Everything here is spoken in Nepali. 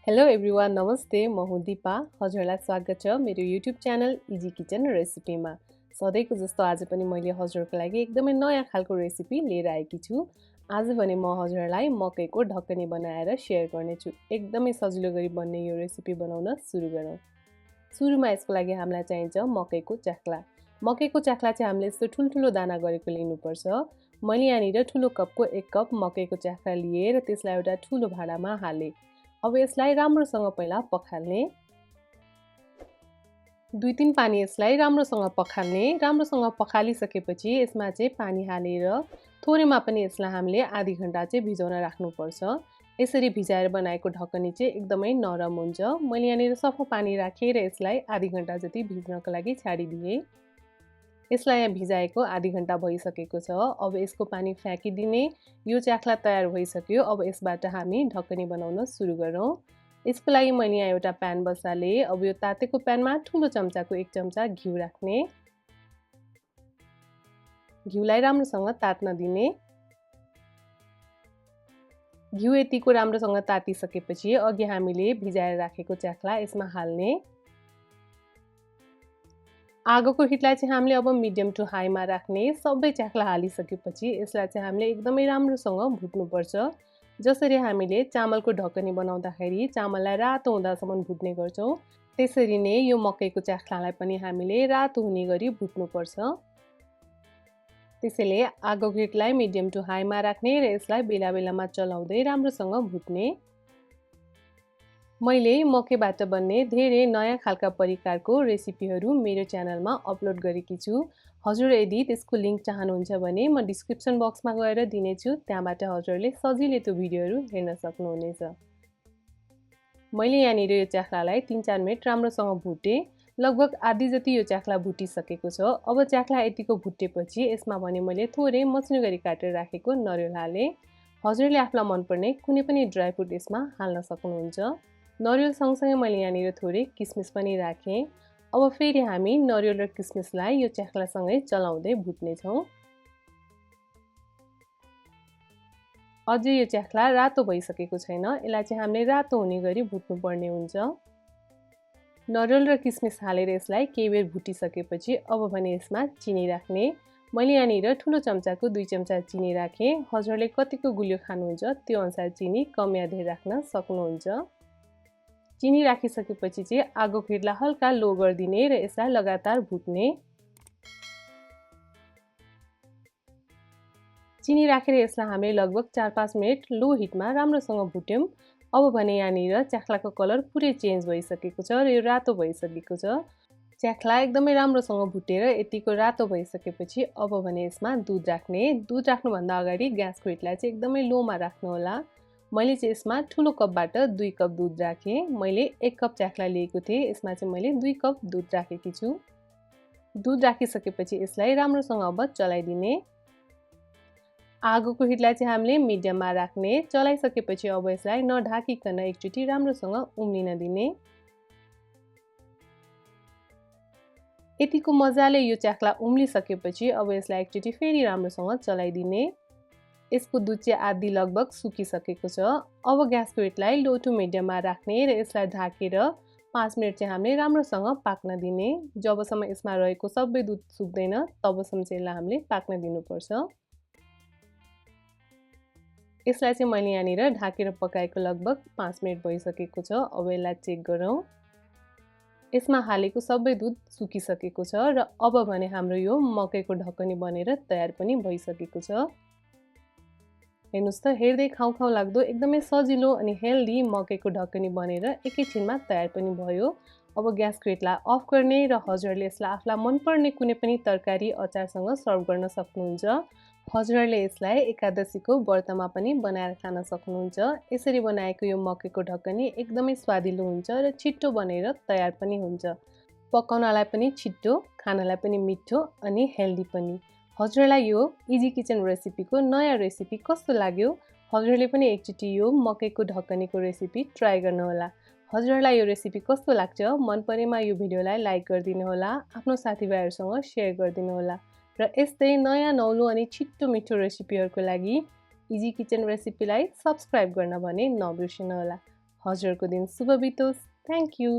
हेलो एभ्रिवान नमस्ते म हुँ दिपा हजुरलाई स्वागत छ मेरो युट्युब च्यानल इजी किचन रेसिपीमा सधैँको जस्तो आज पनि मैले हजुरको लागि एकदमै नयाँ खालको रेसिपी लिएर आएकी छु आज भने म हजुरलाई मकैको ढकनी बनाएर सेयर गर्नेछु एकदमै सजिलो गरी बन्ने यो रेसिपी बनाउन सुरु गरौँ सुरुमा यसको लागि हामीलाई चाहिन्छ मकैको च्याख्ला चाहिँ हामीले यस्तो ठुल्ठुलो दाना गरेको लिनुपर्छ मैले यहाँनिर ठुलो कपको 1 कप मकैको च्याख्ला लिएर त्यसलाई एउटा ठुलो भाँडामा हाले अब यसलाई राम्रोसँग पहिला पखाल्ने 2-3 पानी यसलाई राम्रोसँग पखालिसकेपछि यसमा चाहिँ पानी हालेर थोरैमा पनि यसलाई हामीले आधी घण्टा चाहिँ भिजाउन राख्नुपर्छ यसरी भिजाएर बनाएको ढकनी चाहिँ एकदमै नरम हुन्छ मैले यहाँनिर सफा पानी राखेर यसलाई आधी घण्टा जति भिज्नको लागि छाडिदिए यसलाई यहाँ भिजाएको आधी घण्टा भइसकेको छ अब यसको पानी फ्याँकिदिने यो च्याख्ला तयार भइसक्यो अब यसबाट हामी ढकनी बनाउन सुरु गरौँ यसको लागि मैले यहाँ एउटा प्यान बसाले अब यो तातेको प्यानमा ठुलो चम्चाको 1 चम्चा घिउ राख्ने घिउलाई राम्रोसँग तात्न दिने घिउ यतिको राम्रोसँग तातिसकेपछि अघि हामीले भिजाएर राखेको च्याख्ला यसमा हाल्ने आगोको हिटलाई चाहिँ हामीले अब मिडियम टु हाईमा राख्ने सबै च्याख्ला हालिसकेपछि यसलाई चाहिँ हामीले एकदमै राम्रोसँग भुट्नुपर्छ जसरी हामीले चामलको ढकनी बनाउँदाखेरि चामललाई रातो हुँदासम्म भुट्ने गर्छौं त्यसरी नै यो मकैको च्याख्लालाई पनि हामीले रातो हुने गरी भुट्नुपर्छ त्यसैले आगोको हिटलाई मिडियम टु हाईमा राख्ने र यसलाई बेला बेलामा चलाउँदै राम्रोसँग भुट्ने मैले मकैबाट बन्ने धेरै नयाँ खालका परिकारको रेसिपीहरू मेरो च्यानलमा अपलोड गरेकी छु हजुर यदि त्यसको लिंक चाहनुहुन्छ भने म डिस्क्रिप्सन बक्समा गएर दिनेछु त्यहाँबाट हजुरले सजिलै त्यो भिडियोहरू हेर्न सक्नुहुनेछ मैले यहाँनिर यो च्याख्लालाई 3-4 मिनेट राम्रोसँग भुटे लगभग आधी जति यो च्याख्ला भुटिसकेको छ अब च्याख्ला यतिको भुटेपछि यसमा भने मैले थोरै मसिनो गरी काटेर राखेको नरिवल हाले हजुरले आफुलाई मनपर्ने कुनै पनि ड्राई फ्रुट यसमा हाल्न सक्नुहुन्छ नरिवल सँगसँगै मैले यहाँनिर थोरै किसमिस पनि राखेँ अब फेरि हामी नरिवल र किसमिसलाई यो च्याख्लासँगै चलाउँदै भुट्ने छौं अझै यो च्याख्ला रातो भइसकेको छैन यसलाई चाहिँ हामीले रातो हुने गरी भुट्नु पर्ने हुन्छ नरिवल र किसमिस हालेर यसलाई केही बेर भुटिसकेपछि अब भने यसमा चिनी राख्ने मैले यहाँनिर ठुलो चम्चाको 2 चम्चा चिनी राखेँ हजुरले कतिको गुलियो खानुहुन्छ त्यो अनुसार चिनी कम या धेरै राख्न सक्नुहुन्छ चिनी राखिसकेपछि चाहिँ आगोको हिटलाई हल्का लो गर्दिने र यसलाई लगातार भुट्ने चिनी राखेर यसलाई हामीले लगभग 4-5 मिनेट लो हिटमा राम्रोसँग भुट्यौं अब भने यहाँनिर च्याख्लाको कलर पुरै चेन्ज भइसकेको छ र यो रातो भइसकेको छ च्याख्ला एकदमै राम्रोसँग भुटेर यतिको रातो भइसकेपछि अब भने यसमा दुध राख्नु भन्दा अगाडि ग्यासको हिटलाई चाहिँ एकदमै लोमा राख्नु होला मैले चाहिँ यसमा ठुलो कपबाट 2 कप दुध राखे मैले 1 कप च्याख्ला लिएको थिए यसमा चाहिँ मैले 2 कप दुध राखेकी छु दुध राखिसकेपछि यसलाई राम्रोसँग अब चलाइदिने आगोको हिटलाई चाहिँ हामीले मिडियममा राख्ने चलाइसकेपछि अब यसलाई नढाकिकन एकचोटी राम्रोसँग उम्लिन दिने यतिको मजाले यो च्याख्ला उम्लिसकेपछि अब यसलाई एकचोटी फेरि राम्रोसँग चलाइदिने यसको दुध चाहिँ आधी लगभग सुकिसकेको छ अब ग्यासको हिटलाई लो टु मिडियममा राख्ने र यसलाई ढाकेर 5 मिनेट चाहिँ हामीले राम्रोसँग पाक्न दिने जबसम्म यसमा रहेको सबै दुध सुक्दैन तबसम्म चाहिँ यसलाई हामीले पाक्न दिनुपर्छ यसलाई चाहिँ मैले यहाँनिर ढाकेर पकाएको लगभग 5 मिनेट भइसकेको छ अब यसलाई चेक गरौँ यसमा हालेको सबै दुध सुकिसकेको छ र अब भने हाम्रो यो मकैको ढकनी बनेर तयार पनि भइसकेको छ हेर्नुस् त हेर्दै खाउ लाग्दो एकदमै सजिलो अनि हेल्दी मकैको ढकनी बनेर एकैछिनमा तयार पनि भयो अब ग्यासको हिटलाई अफ गर्ने र हजुरले यसलाई आफुलाई मनपर्ने कुनै पनि तरकारी अचारसँग सर्भ गर्न सक्नुहुन्छ हजुरले यसलाई एकादशीको व्रतमा पनि बनाएर खान सक्नुहुन्छ यसरी बनाएको यो मकैको ढकनी एकदमै स्वादिलो हुन्छ र छिट्टो बनेर तयार पनि हुन्छ पकाउनलाई पनि छिट्टो खानलाई पनि मिठो अनि हेल्दी पनि हजुरलाई यो इजी किचन रेसिपीको नयाँ रेसिपी कस्तो लाग्यो हजुरले पनि एकचोटी यो मकैको ढकनीको रेसिपी ट्राई गर्नु होला हजुरलाई यो रेसिपी कस्तो लाग्छ मन परेमा यो भिडियोलाई लाइक गरिदिनु होला आफ्नो साथीभाइहरुसँग शेयर गरिदिनु होला र यस्तै नयाँ नौलो अनि छिट्टो मिठो रेसिपीहरुको लागि इजी किचन रेसिपीलाई सब्स्क्राइब गर्न भने नबिर्सनु होला हजुरको दिन शुभ बितोस्। Thank you.